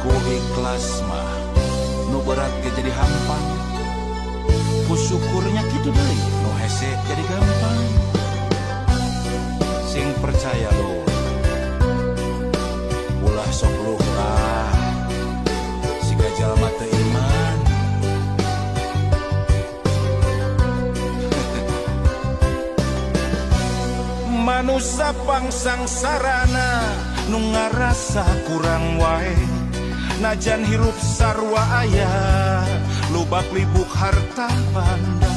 ku ikhlas mah nu berat ge jadi hampang, ku syukurnya kitu deui nu hese jadi gampang. Sing percaya lo ulah sok luhlah siga jalma teu iman. Manusia pangsangsarana nu ngarasa kurang wae, najan hirup sarua aya lubak libuk harta banda.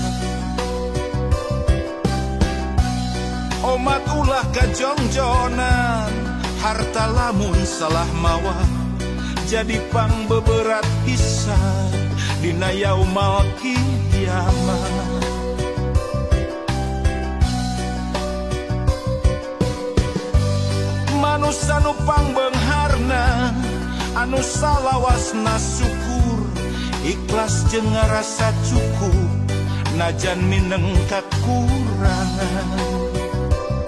Omat ulah kajongjonan harta lamun salah mawa jadi pangbeberat hisab dina yaumul kiamat. Manusia nu pangbeungharna anu salawasna syukur ikhlas jeung ngarasa cukup najan mineng kakurangan.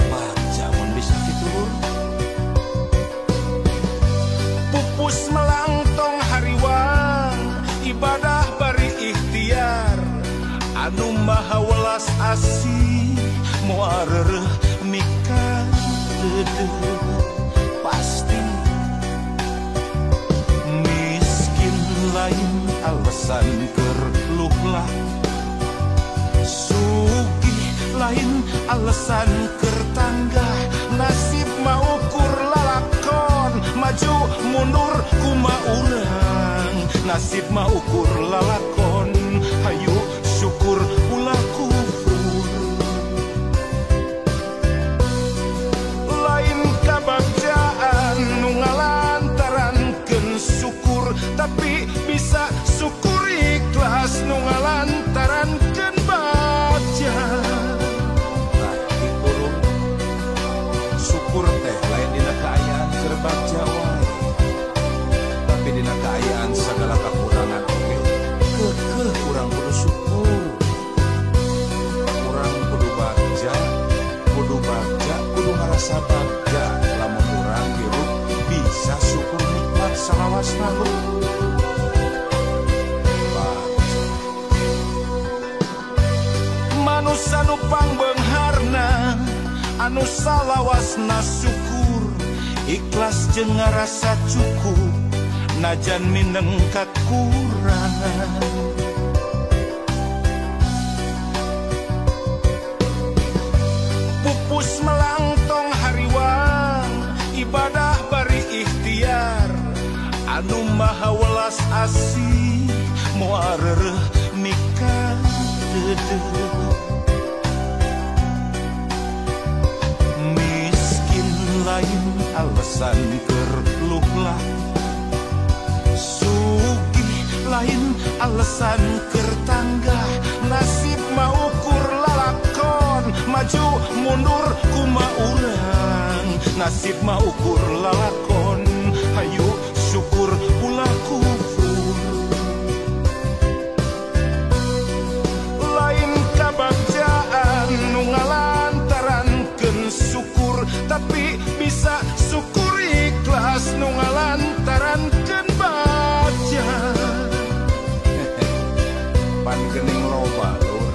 Baca mun bisa kitu pupus melangtong hariwang ibadah bari ikhtiar anu maha welas asih moal reureuh mikah pasti miskin lain alasan keur luhlah, sugih lain alasan keur tanggah, nasib mah ukur lalakon maju mundur kumaha urang, nasib mah ukur lalakon hayu syukur ulah kufur. Kabagjaan nu ngalantarankeun syukur tapi bisa syukur ikhlas nu ngalantarankeun bagja. Nah, kitu syukur teh lain dina kaayaan keur bagja wae, tapi dina kaayaan sagala kakurangan oge keukeuh urang kudu syukur. Urang kudu bagja, kudu ngarasa bagja. Lamun urang hirup bisa syukur nikmat salawasna lu. Manusia nu pangbeungharna anu salawasna syukur ikhlas jeung ngarasa cukup najan mineng kakurangan. Pupus melangtong hariwang ibadah bari ikhtiar anu maha welas asih moal reureuh mikah deudeuh. Miskin lain alasan keur luhlah, sugih lain alasan keur tanggah, nasib mah ukur lalakon maju mundur kumaha urang, nasib mah ukur lalakon hayu syukur ulah kufur. Lain kabagjaan nu ngalantarankeun syukur tapi bisa syukur ikhlas nu ngalantarankeun bagja. Pan geuning loba lur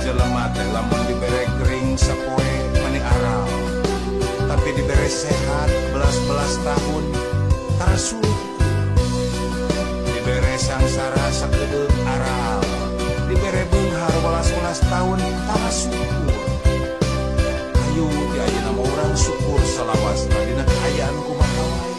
jelema teh lamun dibere gering sapoe mani aral, tapi dibere sehat belas-belas tahun tarasuh, dibere sangsara sakedeuk aral, dibere beunghar belas-belas tahun tarasuh. Ayo di ayeuna mah urang syukur salawasna dina kaayaan kumaha wae.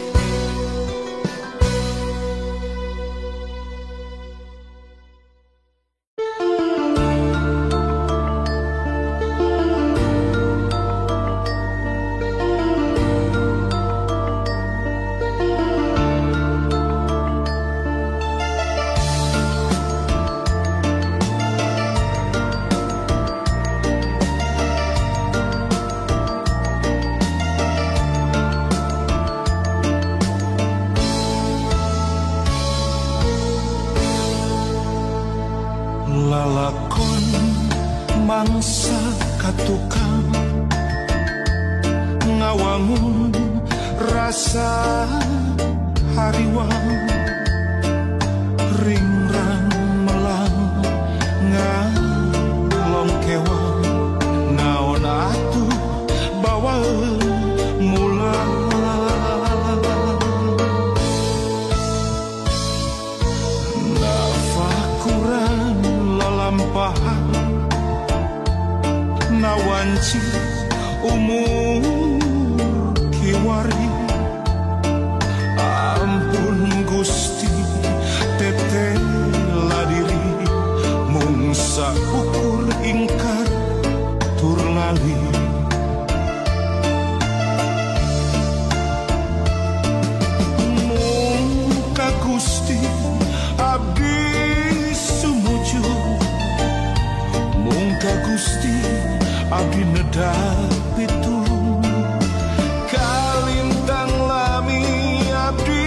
Lalakon mangsa katukang ngawangun rasa hariwang ringrang melang ngalong kewang naon atuh bawa mulang nafakuran lalampahan nawanci umur kiwari ampun Gusti teteh ladiri mung saukur ingkar tur lali mung ka Gusti abdi sumuju mung ka Gusti abdi nedapi tulung kalintang lami abdi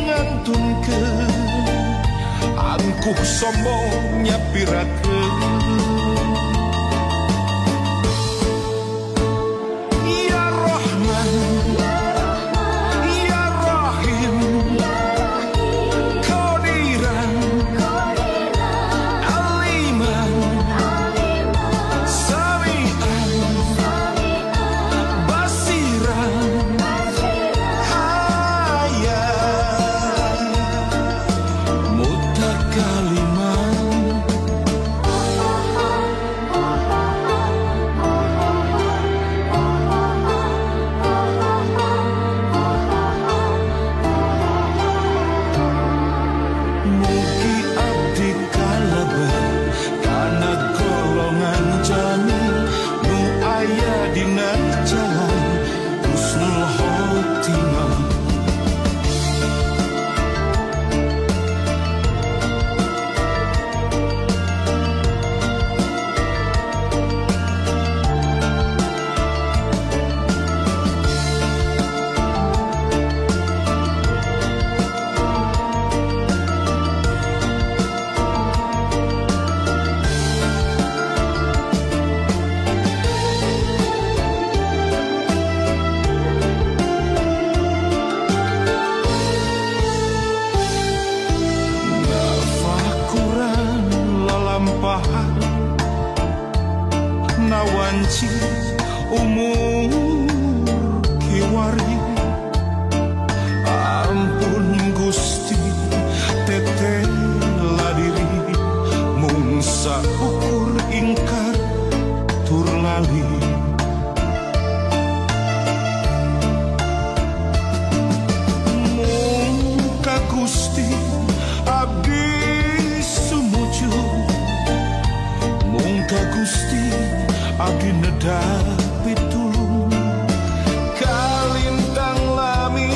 ngantunkeun angkuh sombong nyapirakeun ya Rahman ya Rahim Qadiran Aliman Sami'an Basiran Hayat Mutakaliman mugi abdi kalebet kana golongan jami nu aya dina jalan husnul khotimah nafakuran lalampahan nawanci umur kiwari ampun Gusti teteh ladiri mung saukur ingkar tur lali mung ka Gusti abdi sumuju mung ka Gusti abdi nedapi tulung kalintang lami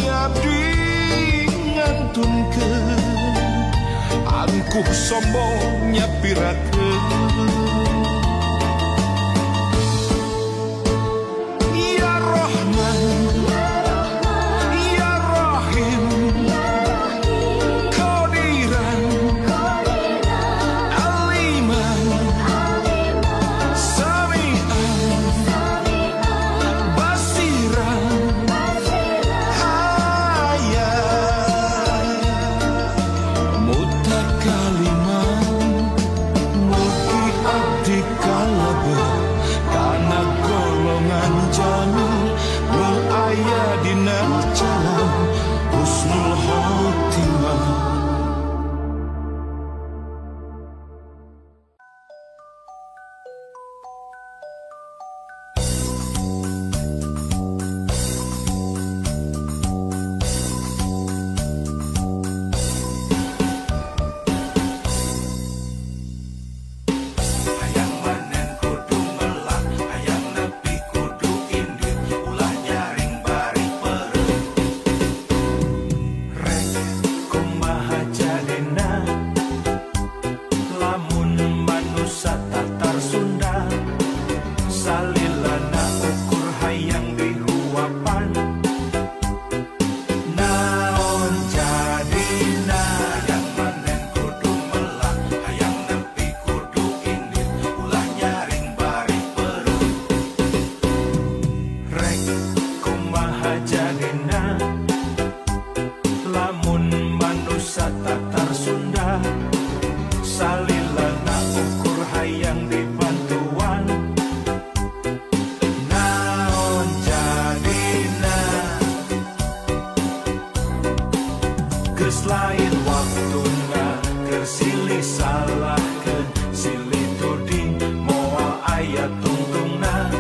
abdi ngantunkeun angkuh sombong nyapirakeun ya Rahman ya Rahim Qadiran Aliman Sami'an Basiran Hayat Mutakaliman mugi lain waktuna keur silih salahkeun silih tuding moal aya tungtungna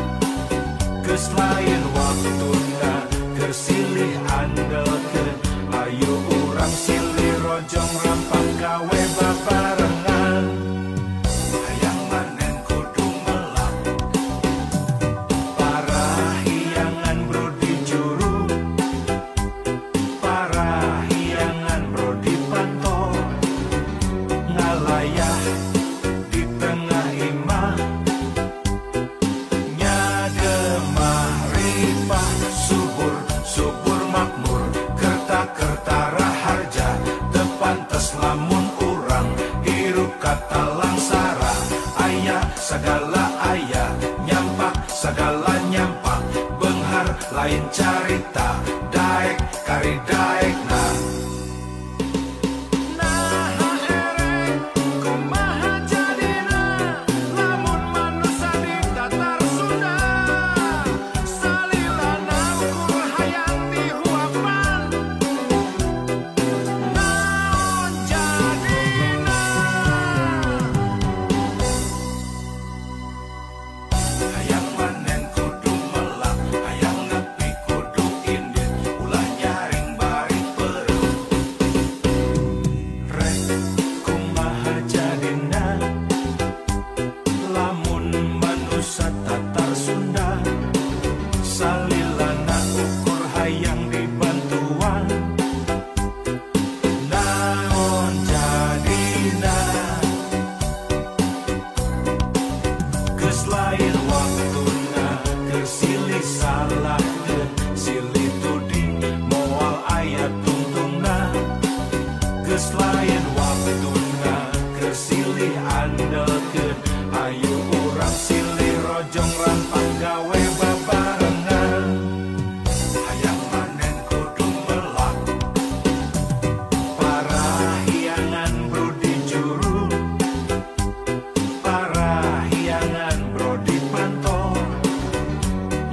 geus lain waktuna keur silih andelkeun ayo urang silih rojong rampak gawe babarengan hayang manen kudu melak para hiangan bro di juru para hiangan bro di pantol ngalayah di tengah imah nyademah ripah subur subur makmur kerta raharja tepantes lamun urang hirup kata langsara aya segala aya nyampak segala nyampak benghar lain carita daek kari daekna lain waktuna keur silih andelkeun ayo urang silih rojong rampak gawe babarengan hayang manen kudu melak para hiangan bro di juru para hiangan bro di pantol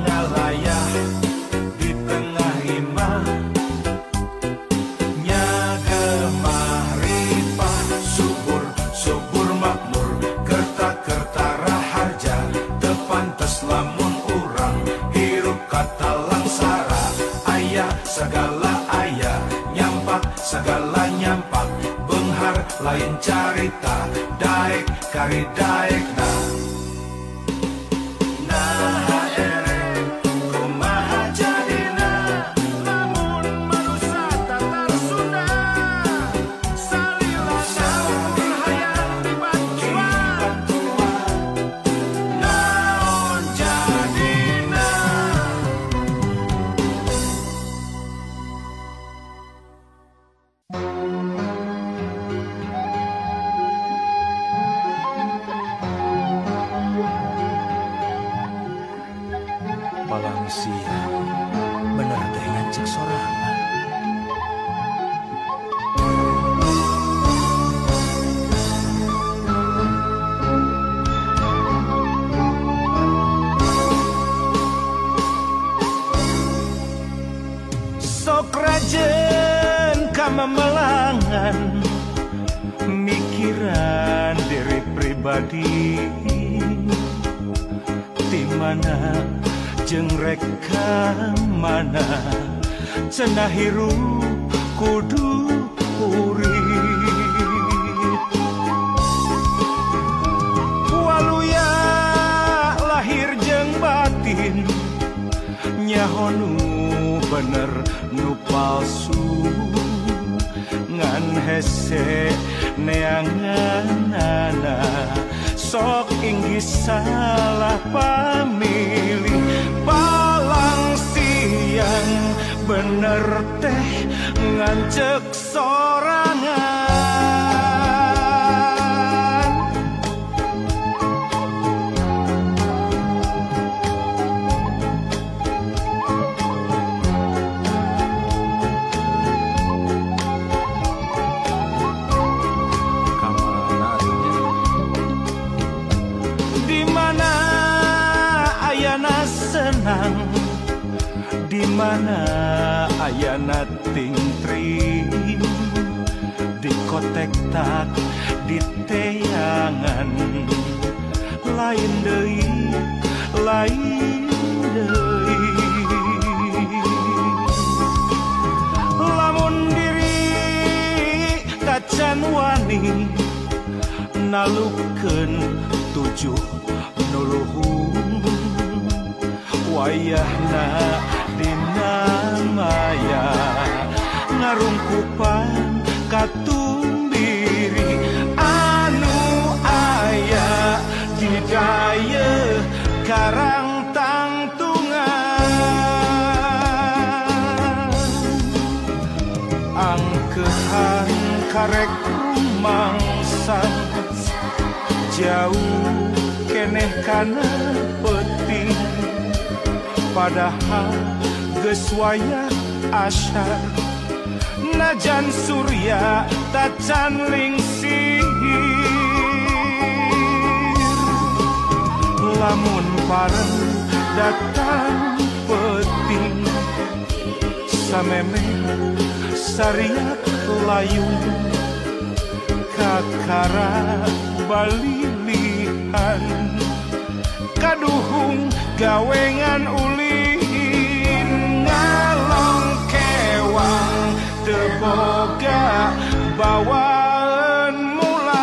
ngalayah di tengah imah lamun urang hirup kata langsara aya segala aya nyampak segala nyampak benghar lain carita daek kari daekna siang bener teh ngancek sorangan sok rajen kamamelangan mikiran diri pribadi di mana jeung reka mana cenah hirup kudu urip waluya lahir jeung batin nyaho nu bener nu palsu ngan hese neanganana sok inggih salah pamilih palang siang bener teh ngancek sorangan senang di mana ayana ting tring diskotek tak di teangan lain deui lamun diri kacan wani nalupkeun tujuh nuluhung wayahna dina maya ngarungkupan katumbiri anu aya di daya karang tangtungan angkehan karek rumangsang jauh keneh kana penting padahal geus wayah asyar najan surya tacan lingsir lamun pareng datang penting sameme sariak layung kakara balilihan kaduhung gawengan ulin ngalong kewang teboga bawaan mulang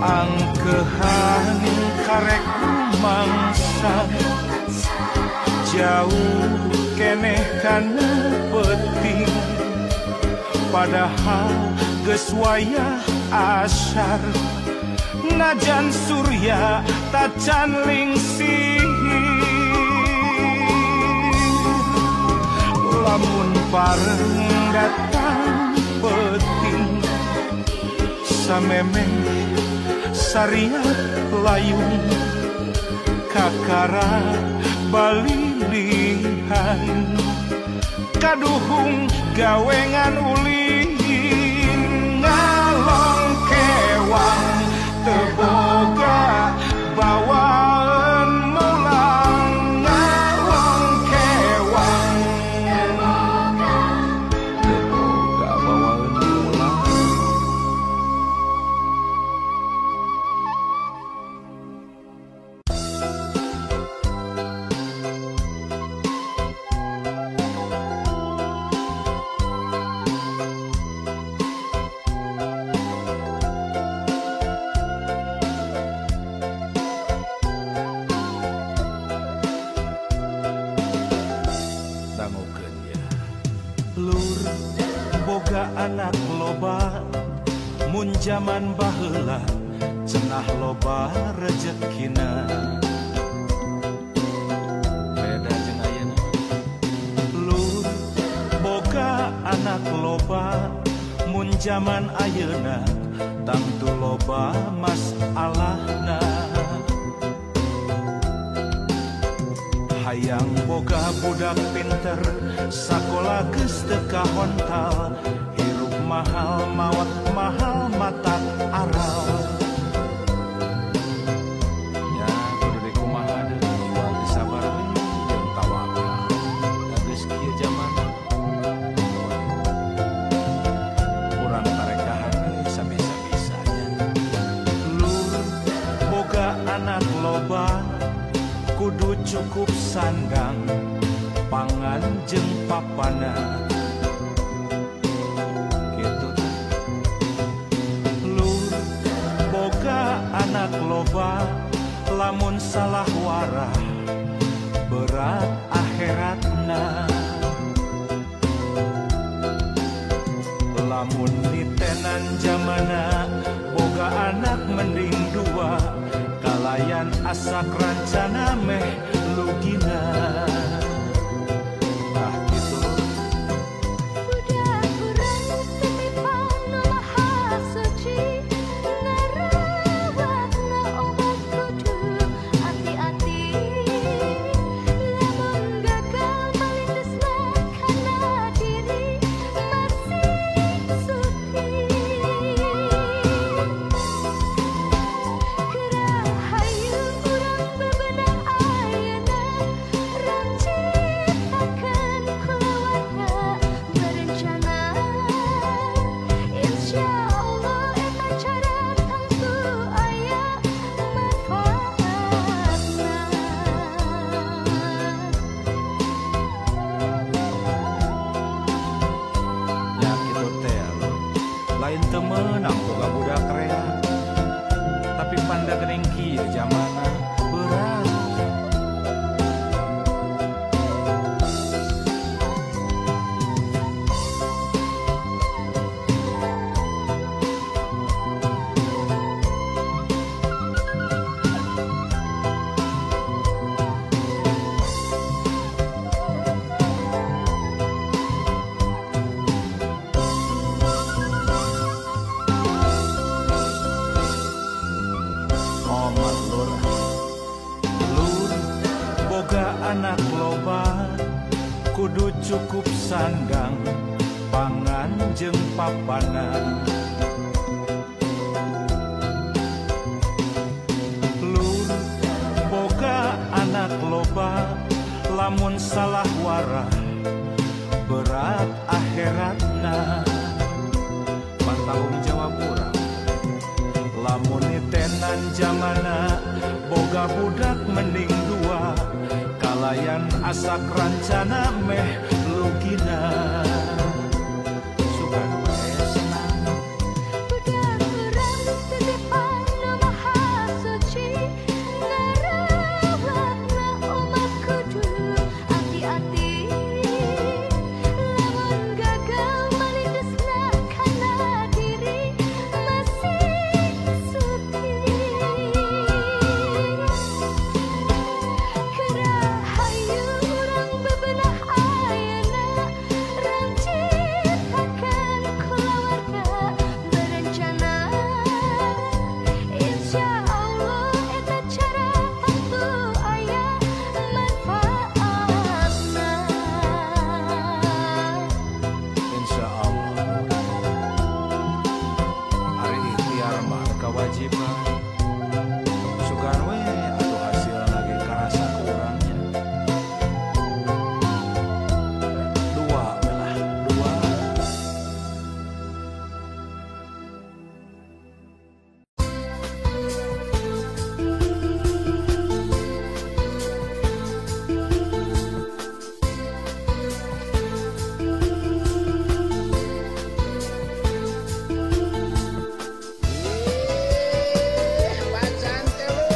angkehan karek rumangsang jauh keneh kana penting padahal geus wayah asyar najan surya tacan lingsir lamun pareng datang penting sameme sariat layung kakara balilihan kaduhung gawengan ulin ngalong kewang teboga bawaan mulang ngalong kewang teboga bawaan mulang Lur boga anak loba mun jaman baheula cenah loba rezekina beda jeung ayeuna lur boga anak loba mun jaman ayeuna tangtu loba masalahna hayang boga budak pinter sakola geus teu kahontal hirup mahal maot mahal mata aral nya kudu dikumaha deui jual disabar we jeung tawakal da geus kieu zaman urang tarekahan sabisa-bisanya lur boga anak loba kudu cukup sandang pangan jeung papana kitu lur boga anak loba lamun salah warah berat akhiratna lamun nitenan zamana boga anak mending dua kalayan asak rancana meh lugina ah gitu budak urang titipang nu maha suci ngarawatna obat kudu hati-hati lamun gagal balintesna kana diri temenang boga budak rea. Tapi panda geuning kieu jamana berat. Anak loba kudu cukup sandang pangan jeung papanan. Lur boga anak loba lamun salah warah berat akhiratna. Pantanggung jawab urang lamun nitenan jamana boga budak mending dua. Kalayan asa rancana meh lugina sugan wae senang. Budak urang titipan nu maha suci ngarawatna umat kudu hati-hati. Lamun gagal malindesna kana diri masih suci. Hayu urang bebenah ayana rancitakan keluarga berencana. Insya Allah eta cara tentu aya manfaatna. Insya Allah ari ikhtiar mah kewajiban sugan we atuh hasil lagi karasa ku urangnya. Dua belah dua. Pacan telur.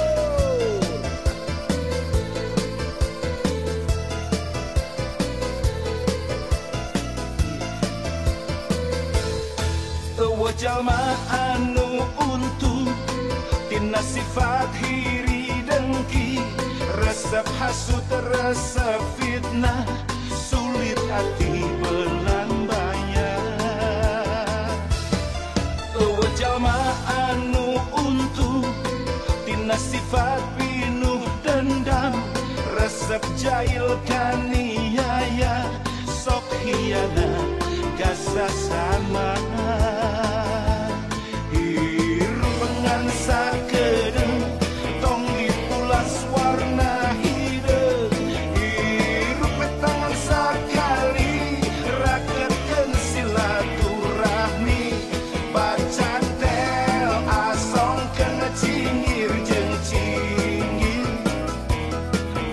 Eueuh jalma anu untung tina sifat hiri dengki, resep hasut resep fitnah, sulit hati belang bayar. Eueuh jalma anu untung tina sifat pinuh dendam, resep jahil kaniaya, sok hianat gasa sama. Hirup pengan sakedeung tong dipulas warna hideung. Hirup petangan sakali rakeutkeun silaturahmi. Bacantel asongkeun cinggir jeung cinggir.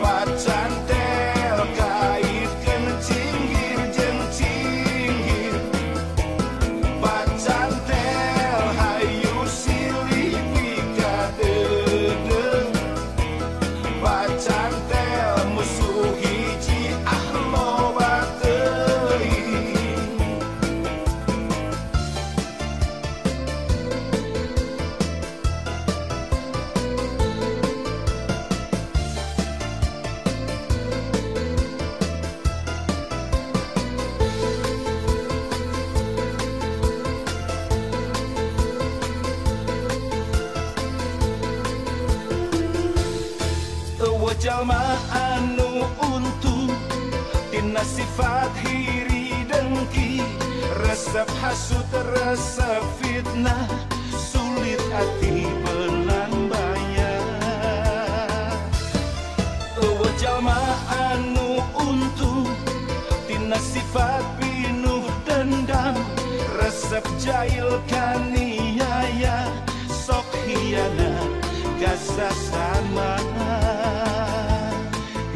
Bacantel kaitkeun cinggir jeung cinggir. Bacantel hayu silih pikadedeung. Bacantel musuh hiji loba teuing. Eueuh jalma anu untung tina sifat hiri dengki, resep hasut resep fitnah, sulit hati belang bayar. Eueuh jalma anu untung tina sifat pinuh dendam, resep jahil kaniaya, sok hianat gasa sama.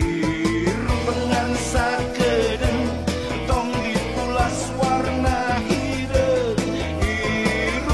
Hirup pengan sakedeung tong dipulas warna hideung. Hirup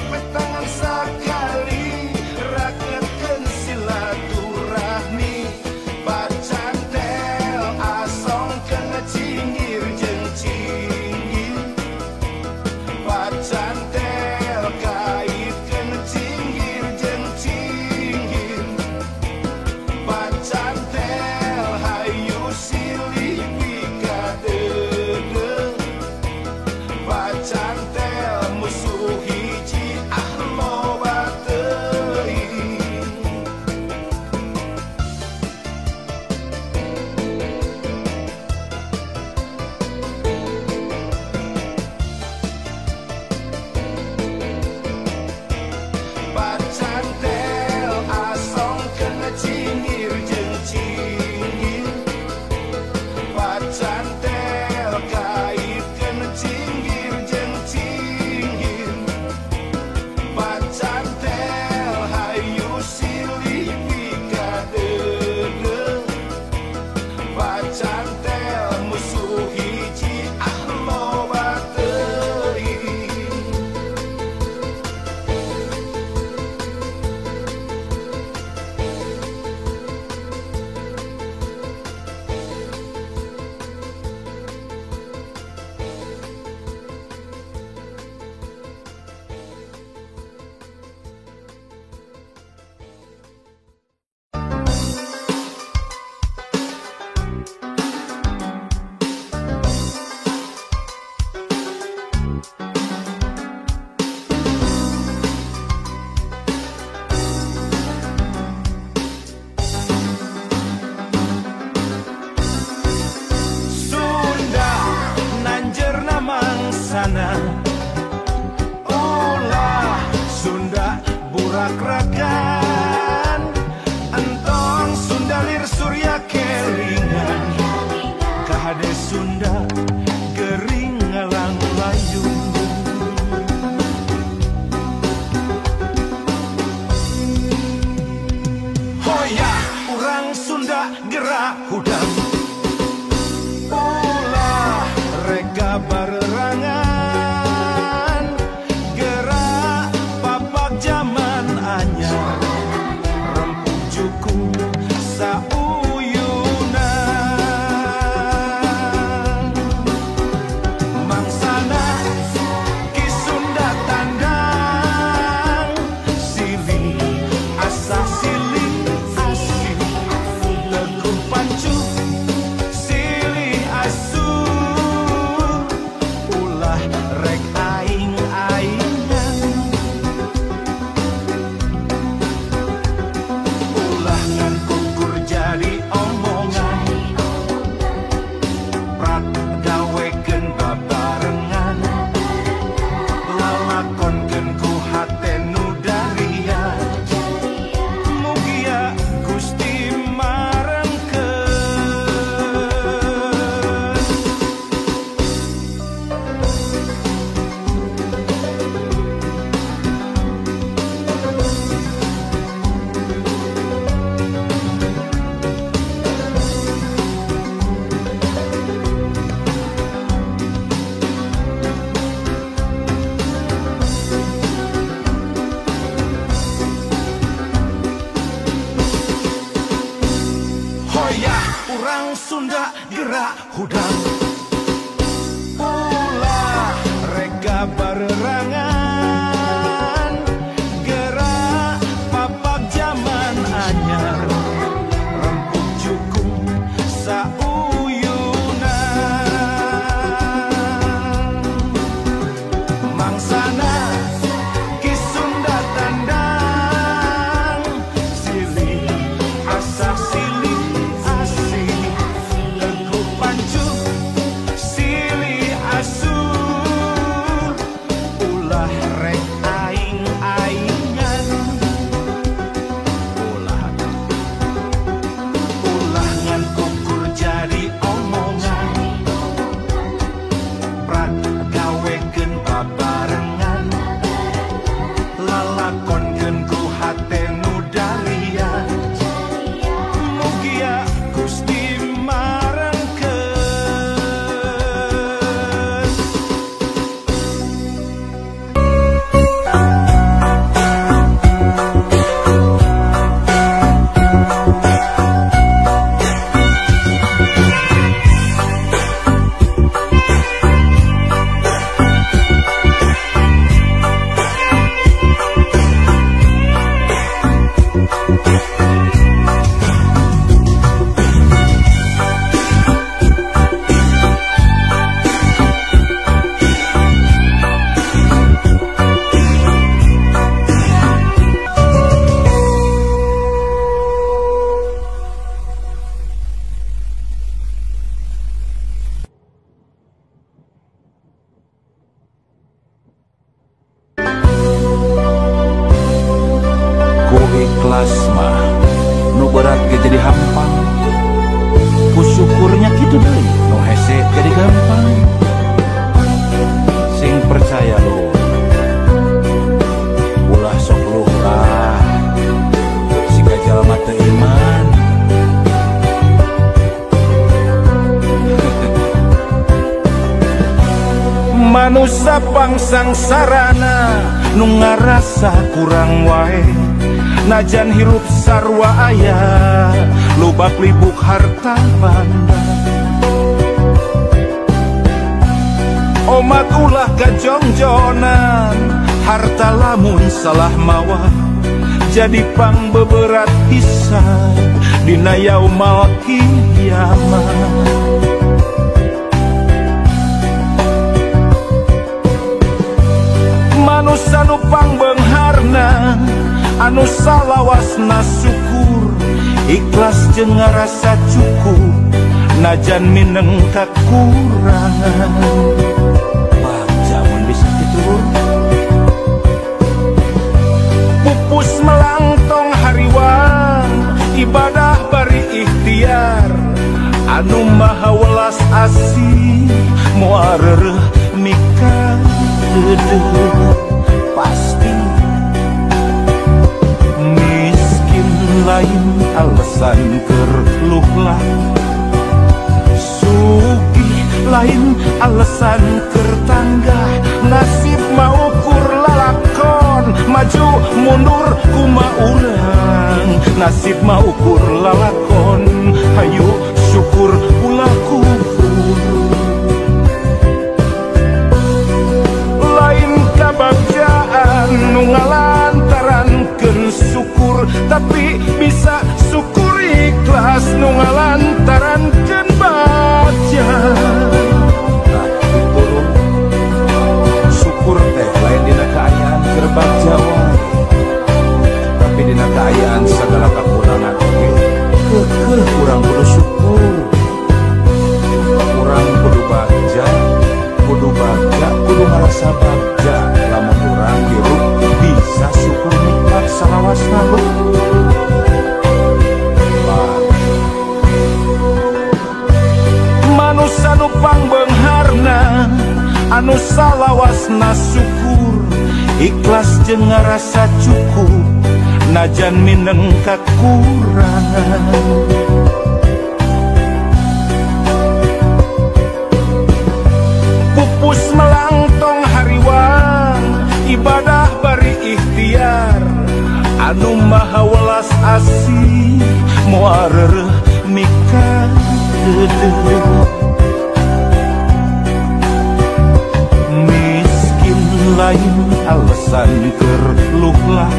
sana. Ulah Sunda burak ragan, entong Sundalir Surya kelingan, kahade Sunda gering ngalang layung. Hoya urang Sunda gerak hudang, ulah rega barerangan, gerak papak zaman anyar, rempuk jukung sauyunan. Mangsana ki Sunda tandang, silih asa silih asih, teguh pancu silih asu, ulah rek aing-aingan, ulah ngan kukur jadi omongan, prak gawekeun babarengan, lalakonkeun ku hate nu darian, mugia Gusti marengkeun. Hoya urang Sunda gerak hudang, ulah rega barerangan, gerak papak zaman anyar, rempuk jukung sauyunan. Mangsana ki Sunda tandang, silih asa silih asih, teguh pancu silih asu, ulah rek aing-aingan, ulah ngan kukur jadi omongan, prak gawekeun babarengan, lalakonkeun ku hate nu darian, mugia Gusti marengkeun. Ku ikhlas mah nu berat ge jadi hampang, ku syukurnya kitu deui nu hese jadi gampang. Sing percaya lu ulah sok luh lah, siga jalma teu iman. Manusia pangsang sarana nu ngarasa kurang wae, najan hirup sarwa aya lubak libuk harta banda. Omat ulah kajongjonan, harta lamun salah mawa jadi pang beberat pisan dina yaumal kiamat. Manusia nu pangbeungharna, anu salawasna syukur, ikhlas jeung ngarasa cukup, najan mineng kakurangan. Bagja melang tong hariwang ibadah bari ikhtiar anu maha welas asih moareuh nikah deudeuh pasti miskin lain alasan keur luhlah sugih lain alasan keur tanggah nasib mau ukur lalakon maju mundur kuma urang nasib mau ukur lalakon hayu syukur ulah kufur lain kabagjaan nu ngalantarankeun syukur tapi bisa syukur ikhlas nu ngalantarankeun bagja syukur teh lain dina kaayaan keur bagja wae tapi dina kaayaan sagala kakurangan oge keukeul urang kudu syukur urang kudu bagja kudu ngarasa bagja lamun urang hirup bisa syukur nikmat salawasna manusia nu pangbeungharna anu salawasna syukur ikhlas jeung ngarasa cukup najan mineng kakurangan pupus melang tong hariwang ibadah bari ikhtiar anu maha welas asih moareuh nikah deudeuh miskin lain alasan keur luhlah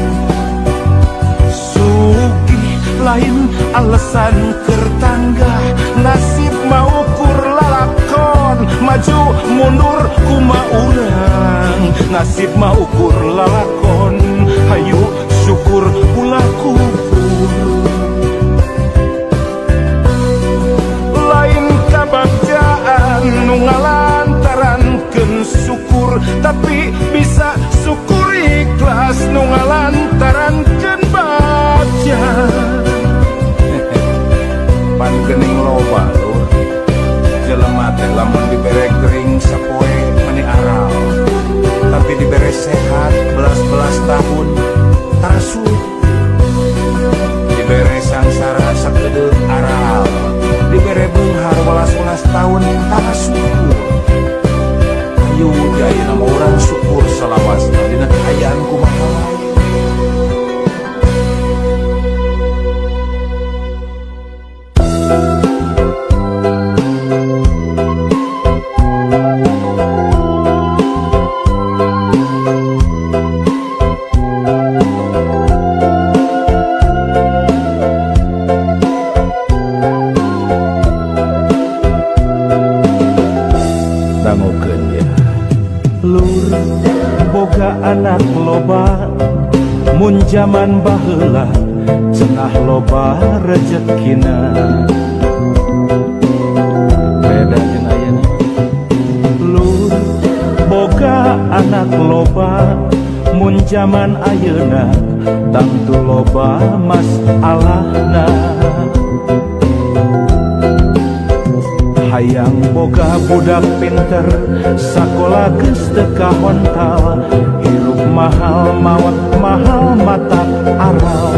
sugih lain alasan keur tanggah nasib mau ukur lalakon maju mundur kuma urang nasib mau ukur lalakon hayu syukur ulah kufur lain kabagjaan nu ngalantarankeun syukur tapi bisa syukur ikhlas nu ngalantarankeun bagja pan geuning loba lur jelema teh lamun dibere gering sapoe meni aral tapi dibere sehat belas-belas tahun tarasuh dibere sangsara sakedeuk aral dibere beunghar welas-welas tahun tarasuh ayo ayeuna mah urang syukur salawasna dina kaayaan kumaha wae lur boga anak loba mun jaman baheula cenah loba rezekina beda jeung ayeuna lur boga anak loba mun jaman ayeuna tangtu loba masalahna hayang boga budak pinter sakola geus teu kahontal hirup mahal mawat mahal mata aral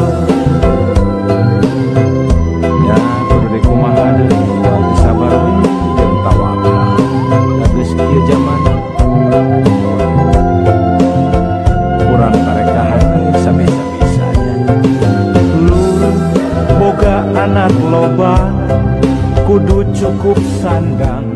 ya kudu dikumaha deui sabar we jeung tawakal geus kieu zaman urang karekahan sabisa-bisanya lur boga anak loba kudu cukup sandang